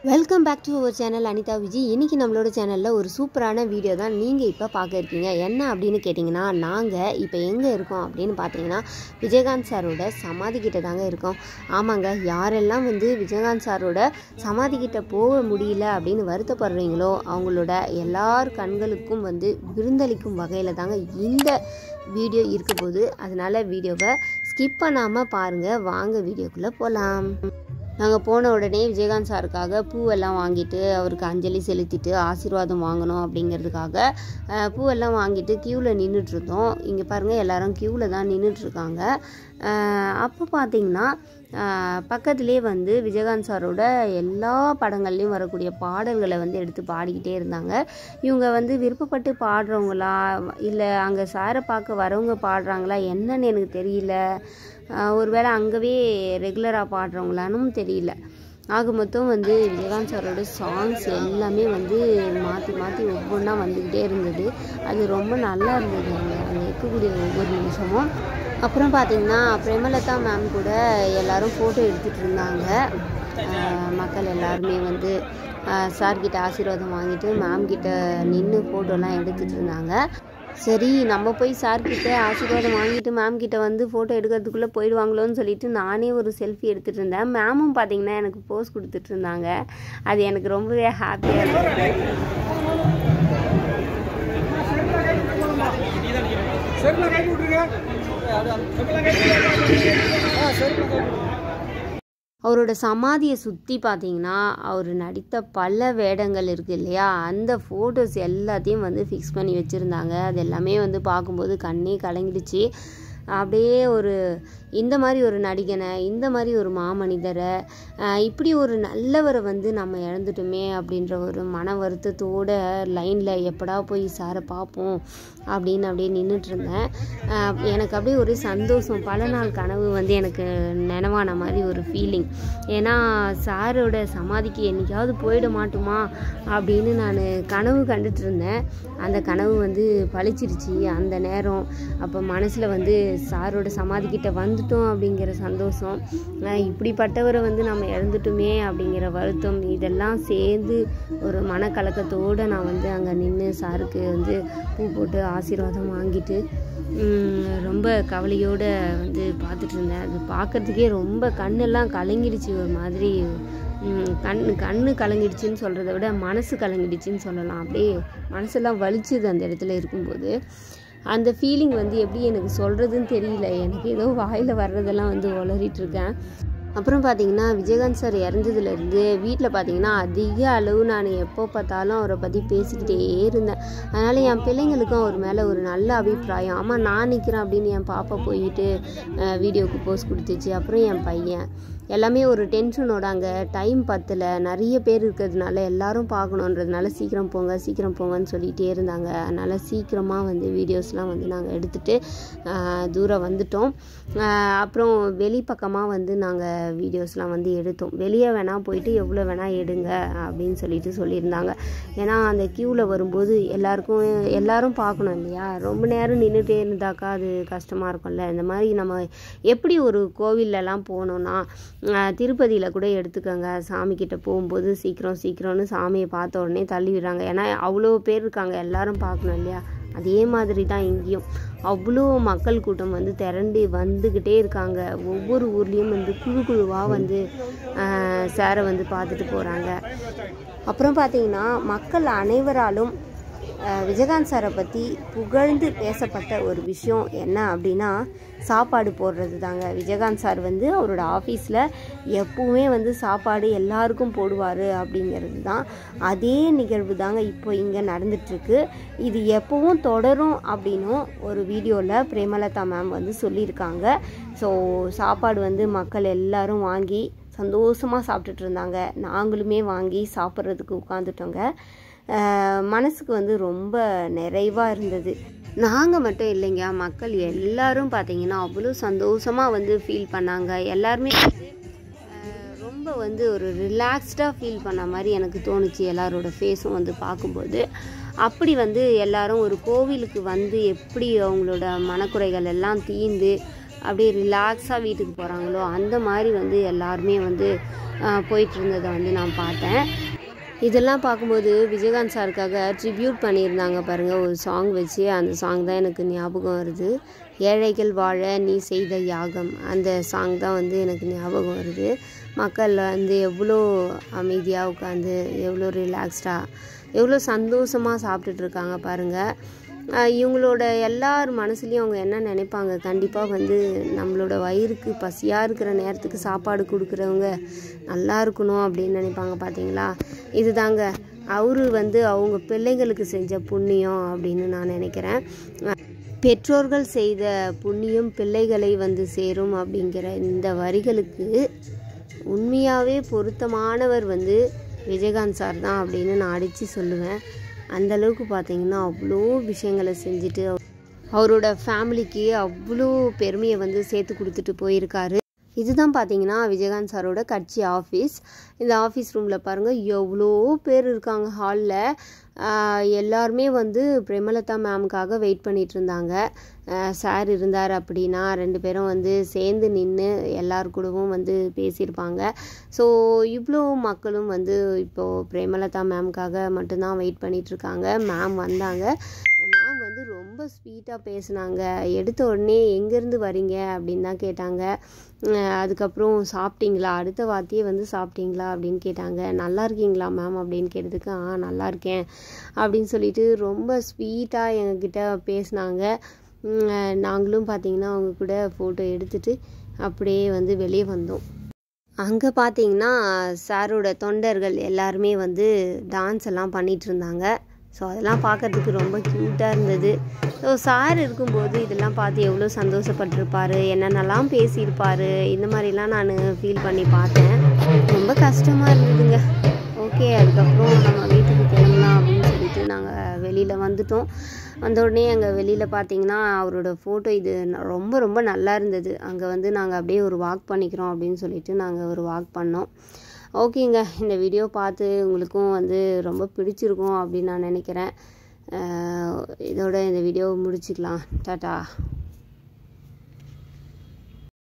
Welcome back to our channel Anitha Viji. இன்றைக்கி நம்மளோட சேனலில் ஒரு சூப்பரான வீடியோ தான் நீங்கள் இப்போ பார்க்க இருக்கீங்க. என்ன அப்படின்னு கேட்டிங்கன்னா, நாங்கள் இப்போ எங்கே இருக்கோம் அப்படின்னு பார்த்தீங்கன்னா விஜயகாந்த் சாரோட சமாதிக்கிட்ட தாங்க இருக்கோம். ஆமாங்க, யாரெல்லாம் விஜயகாந்த் சாரோட சமாதிக்கிட்ட போக முடியல அப்படின்னு வருத்தப்படுறீங்களோ அவங்களோட எல்லார் கண்களுக்கும் விருந்தளிக்கும் வகையில் தாங்க இந்த வீடியோ இருக்க போகுது. அதனால் வீடியோவை ஸ்கிப் பண்ணாமல் பாருங்கள். வாங்க வீடியோக்குள்ளே போகலாம். நாங்கள் போன உடனே விஜயகாந்த் சாருக்காக பூவெல்லாம் வாங்கிட்டு அவருக்கு அஞ்சலி செலுத்திட்டு ஆசீர்வாதம் வாங்கணும் அப்படிங்கிறதுக்காக பூவெல்லாம் வாங்கிட்டு க்யூவில் நின்றுட்டுருந்தோம். இங்கே பாருங்கள், எல்லோரும் க்யூவில் தான் நின்றுட்டுருக்காங்க. அப்போ பார்த்திங்கன்னா பக்கத்துலேயே விஜயகாந்த் சாரோட எல்லா படங்கள்லேயும் வரக்கூடிய பாடல்களை எடுத்து பாடிக்கிட்டே இருந்தாங்க. இவங்க விருப்பப்பட்டு பாடுறவங்களா இல்லை அங்கே சாரை பார்க்க வரவங்க பாடுறாங்களா என்னன்னு எனக்கு தெரியல. ஒருவேளை அங்கவே ரெகுலராக பாடுறவங்களானும் தெரியல. ஆக மொத்தம் விஜயகாந்த் சாரோட சாங்ஸ் எல்லாமே மாற்றி மாற்றி ஒவ்வொன்றா வந்துக்கிட்டே இருந்தது. அது ரொம்ப நல்லா இருந்தது அங்கே இருக்கக்கூடிய ஒவ்வொரு நிமிஷமும். அப்புறம் பார்த்திங்கன்னா பிரேமலதா மேம் கூட எல்லோரும் ஃபோட்டோ எடுத்துகிட்டு இருந்தாங்க. மக்கள் எல்லாருமே சார்கிட்ட ஆசீர்வாதம் வாங்கிட்டு மேம் கிட்ட நின்று ஃபோட்டோலாம் எடுத்துகிட்டு இருந்தாங்க. சரி, நம்ம போய் சார்கிட்ட ஆசீர்வாதம் வாங்கிட்டு மேம் கிட்ட ஃபோட்டோ எடுக்கிறதுக்குள்ளே போயிடுவாங்களோன்னு சொல்லிட்டு நானே ஒரு செல்ஃபி எடுத்துகிட்டு இருந்தேன். மேமும் பார்த்திங்கன்னா எனக்கு போஸ் கொடுத்துட்டு இருந்தாங்க. அது எனக்கு ரொம்பவே ஹாப்பியாக இருந்தது. அவரோட சமாதியை சுற்றி பார்த்தீங்கன்னா அவர் நடித்த பல வேடங்கள் இருக்குது இல்லையா, அந்த ஃபோட்டோஸ் எல்லாத்தையும் ஃபிக்ஸ் பண்ணி வச்சுருந்தாங்க. அது எல்லாமே பார்க்கும்போது கண்ணே கலங்கிடுச்சு. அப்படியே இந்த மாதிரி ஒரு நடிகனை, இந்த மாதிரி ஒரு மாமனிதரை, இப்படி ஒரு நல்லவரை நம்ம இழந்துட்டோமே அப்படின்ற ஒரு மன வருத்தத்தோட லைனில் எப்படா போய் சாரை பார்ப்போம் அப்படின்னு அப்படியே நின்றுட்டு இருந்தேன். எனக்கு அப்படியே ஒரு சந்தோஷம், பல நாள் கனவு எனக்கு நினைவான மாதிரி ஒரு ஃபீலிங். ஏன்னா சாரோட சமாதிக்கு என்றைக்காவது போயிட மாட்டோமா அப்படின்னு நான் கனவு கண்டுட்டு இருந்தேன். அந்த கனவு பழிச்சிருச்சு அந்த நேரம். அப்போ மனசில் சாரோட சமாதிக்கிட்ட வந்துட்டோம் அப்படிங்கிற சந்தோஷம், இப்படிப்பட்டவரை நம்ம இழந்துட்டோமே அப்படிங்கிற வருத்தம், இதெல்லாம் சேர்ந்து ஒரு மனக்கலக்கத்தோடு நான் அங்கே நின்று சாருக்கு பூ போட்டு ஆசீர்வாதம் வாங்கிட்டு ரொம்ப கவலையோடு பார்த்துட்டு இருந்தேன். அது பார்க்குறதுக்கே ரொம்ப கண்ணெல்லாம் கலங்கிடுச்சு. ஒரு மாதிரி கண்ணு கலங்கிடுச்சின்னு சொல்கிறத விட மனசு கலங்கிடுச்சின்னு சொல்லலாம். அப்படியே மனசெல்லாம் வலிச்சுது அந்த இடத்துல இருக்கும்போது. அந்த ஃபீலிங் எப்படி எனக்கு சொல்கிறதுன்னு தெரியல. எனக்கு ஏதோ வாயில் வர்றதெல்லாம் உளறிட்டுருக்கேன். அப்புறம் பார்த்திங்கன்னா விஜயகாந்த் சார் இறந்ததுலேருந்து வீட்டில் பார்த்திங்கன்னா அதிக அளவு நான் எப்போ பார்த்தாலும் அவரை பற்றி பேசிக்கிட்டே இருந்தேன். அதனால் என் பிள்ளைங்களுக்கும் அவர் மேலே ஒரு நல்ல அபிப்பிராயம். ஆமாம், நான் நிற்கிறேன் அப்படின்னு என் பாப்பா போயிட்டு வீடியோவுக்கு போஸ்ட் கொடுத்துச்சு. அப்புறம் என் பையன் எல்லாமே ஒரு டென்ஷனோட அங்கே டைம் பத்தலை, நிறைய பேர் இருக்கிறதுனால எல்லாரும் பார்க்கணுன்றதுனால சீக்கிரம் போங்கன்னு சொல்லிகிட்டே இருந்தாங்க. அதனால் சீக்கிரமாக வீடியோஸ்லாம் நாங்கள் எடுத்துகிட்டு தூரம் வந்துட்டோம். அப்புறம் வெளிப்பக்கமாக நாங்கள் வீடியோஸ்லாம் எடுத்தோம். வெளியே வேணால் போயிட்டு எவ்வளோ வேணால் எடுங்க அப்படின்னு சொல்லியிருந்தாங்க. ஏன்னா அந்த க்யூவில் வரும்போது எல்லாரும் பார்க்கணும் இல்லையா, ரொம்ப நேரம் நின்றுட்டே இருந்தாக்கா அது கஷ்டமாக இருக்கும்ல. இந்த மாதிரி நம்ம எப்படி ஒரு கோவிலெலாம் போனோன்னா திருப்பதியில் கூட எடுத்துக்கோங்க, சாமிக்கிட்ட போகும்போது சீக்கிரம்னு சாமியை பார்த்த உடனே தள்ளிவிடுறாங்க. ஏன்னா அவ்வளோ பேர் இருக்காங்க, எல்லாரும் பார்க்கணும் இல்லையா. அதே மாதிரி தான் இங்கேயும் அவ்வளோ மக்கள் கூட்டம் திரண்டு வந்துக்கிட்டே இருக்காங்க. ஒவ்வொரு ஊர்லேயும் குழுவாக சாரை பார்த்துட்டு போகிறாங்க. அப்புறம் பார்த்திங்கன்னா மக்கள் அனைவராலும் விஜயகாந்த் சாரை பற்றி புகழ்ந்து பேசப்பட்ட ஒரு விஷயம் என்ன அப்படின்னா சாப்பாடு போடுறது தாங்க. விஜயகாந்த் சார் அவரோட ஆஃபீஸில் எப்பவுமே சாப்பாடு எல்லாருக்கும் போடுவார் அப்படிங்கிறது தான். அதே நிகழ்வு தாங்க இப்போ இங்கே நடந்துட்டுருக்கு. இது எப்பவும் தொடரும் அப்படின்னும் ஒரு வீடியோவில் பிரேமலதா மேம் சொல்லியிருக்காங்க. ஸோ சாப்பாடு மக்கள் எல்லாரும் வாங்கி சந்தோஷமாக சாப்பிட்டுட்டு இருந்தாங்க. நாங்களுமே வாங்கி சாப்பிட்றதுக்கு உட்காந்துட்டோங்க. மனசுக்கு ரொம்ப நிறைவாக இருந்தது. நாங்கள் மட்டும் இல்லைங்க, மக்கள் எல்லாரும் பார்த்திங்கன்னா அவ்வளோ சந்தோஷமாக ஃபீல் பண்ணாங்க. எல்லாருமே ரொம்ப ஒரு ரிலாக்ஸ்டாக ஃபீல் பண்ண மாதிரி எனக்கு தோணுச்சு. எல்லாரோட ஃபேஸும் பார்க்கும்போது அப்படி எல்லாரும் ஒரு கோவிலுக்கு எப்படி அவங்களோட மனக்குறைகள் எல்லாம் தீர்ந்து அப்படியே ரிலாக்ஸாக வீட்டுக்கு போகிறாங்களோ அந்த மாதிரி வந்து எல்லாருமே வந்து போயிட்டு இருந்ததை வந்து நான் பார்த்தேன். இதெல்லாம் பார்க்கும்போது விஜயகாந்த் சாருக்காக ட்ரிபியூட் பண்ணியிருந்தாங்க பாருங்கள் ஒரு சாங் வச்சு. அந்த சாங் தான் எனக்கு ஞாபகம் வருது. ஏழைகள் வாழ நீ செய்த யாகம், அந்த சாங் தான் வந்து எனக்கு ஞாபகம் வருது. மக்கள் வந்து எவ்வளோ அமைதியாக உட்காந்து எவ்வளோ ரிலாக்ஸ்டாக எவ்வளோ சந்தோஷமாக சாப்பிட்டுட்ருக்காங்க பாருங்கள். இவங்களோட எல்லார் மனசுலேயும் அவங்க என்ன நினைப்பாங்க, கண்டிப்பாக வந்து நம்மளோட வயிறுக்கு பசியாக இருக்கிற நேரத்துக்கு சாப்பாடு கொடுக்குறவங்க நல்லா இருக்கணும் அப்படின்னு நினைப்பாங்க பார்த்தீங்களா. இது தாங்க அவரு வந்து அவங்க பிள்ளைங்களுக்கு செஞ்ச புண்ணியம் அப்படின்னு நான் நினைக்கிறேன். பெற்றோர்கள் செய்த புண்ணியம் பிள்ளைகளை வந்து சேரும் அப்படிங்கிற இந்த வரிகளுக்கு உண்மையாகவே பொருத்தமானவர் வந்து விஜயகாந்த் சார் தான் அப்படின்னு நான் அடித்து சொல்லுவேன். அந்தளவுக்கு பார்த்திங்கன்னா அவ்வளோ விஷயங்களை செஞ்சுட்டு அவரோட ஃபேமிலிக்கு அவ்வளோ பெருமையை வந்து சேர்த்து கொடுத்துட்டு போயிருக்காரு. இதுதான் பார்த்தீங்கன்னா விஜயகாந்த் சாரோட கட்சி ஆஃபீஸ். இந்த ஆஃபீஸ் ரூமில் பாருங்கள் எவ்வளோ பேர் இருக்காங்க ஹாலில். எல்லாருமே வந்து பிரேமலதா மேமுக்காக வெயிட் பண்ணிகிட்டு இருந்தாங்க. சார் இருந்தார் அப்படின்னா 2 பேரும் வந்து சேர்ந்து நின்று எல்லார் கூடவும் வந்து பேசியிருப்பாங்க. ஸோ இவ்வளோ மக்களும் வந்து இப்போது பிரேமலதா மேமுக்காக மட்டும்தான் வெயிட் பண்ணிகிட்ருக்காங்க. மேம் வந்தாங்க. மேம் வந்து ரொம்ப ஸ்வீட்டாக பேசினாங்க. எடுத்த உடனே எங்கேருந்து வரீங்க அப்படின்னு தான் கேட்டாங்க. அதுக்கப்புறம் சாப்பிட்டீங்களா, அடுத்த வார்த்தையே வந்து சாப்பிட்டீங்களா அப்படின்னு கேட்டாங்க. நல்லா இருக்கீங்களா மேம் அப்படின்னு கேட்டதுக்கு நல்லா இருக்கேன் அப்படின்னு சொல்லிட்டு ரொம்ப ஸ்வீட்டாக எங்ககிட்ட பேசினாங்க. நாங்களும் பார்த்திங்கன்னா அவங்க கூட ஃபோட்டோ எடுத்துகிட்டு அப்படியே வந்து வெளியே வந்தோம். அங்கே பார்த்திங்கன்னா சாரோட தொண்டர்கள் எல்லாருமே வந்து டான்ஸ் எல்லாம் பண்ணிகிட்டு இருந்தாங்க. ஸோ அதெல்லாம் பார்க்குறதுக்கு ரொம்ப க்யூட்டாக இருந்தது. ஸோ சார் இருக்கும்போது இதெல்லாம் பார்த்து எவ்வளோ சந்தோஷப்பட்டிருப்பார், என்னென்னலாம் பேசியிருப்பார், இந்த மாதிரிலாம் நான் ஃபீல் பண்ணி பார்த்தேன். ரொம்ப கஷ்டமாக இருந்ததுங்க. ஓகே, அதுக்கப்புறம் நம்ம வீட்டுக்கு கிளம்பலாம் அப்படின்னு சொல்லிட்டு நாங்கள் வெளியில் வந்துட்டோம். வந்த உடனே அங்கே வெளியில் பார்த்திங்கன்னா அவரோட ஃபோட்டோ இது ரொம்ப ரொம்ப நல்லா இருந்தது. அங்கே வந்து நாங்கள் அப்படியே ஒரு வாக் பண்ணிக்கிறோம் அப்படின்னு சொல்லிட்டு நாங்கள் ஒரு வாக் பண்ணோம். ஓகேங்க, இந்த வீடியோ பார்த்து உங்களுக்கும் வந்து ரொம்ப பிடிச்சிருக்கும் அப்படின்னு நான் நினைக்கிறேன். இதோட இந்த வீடியோவை முடிச்சுக்கலாம். டாட்டா.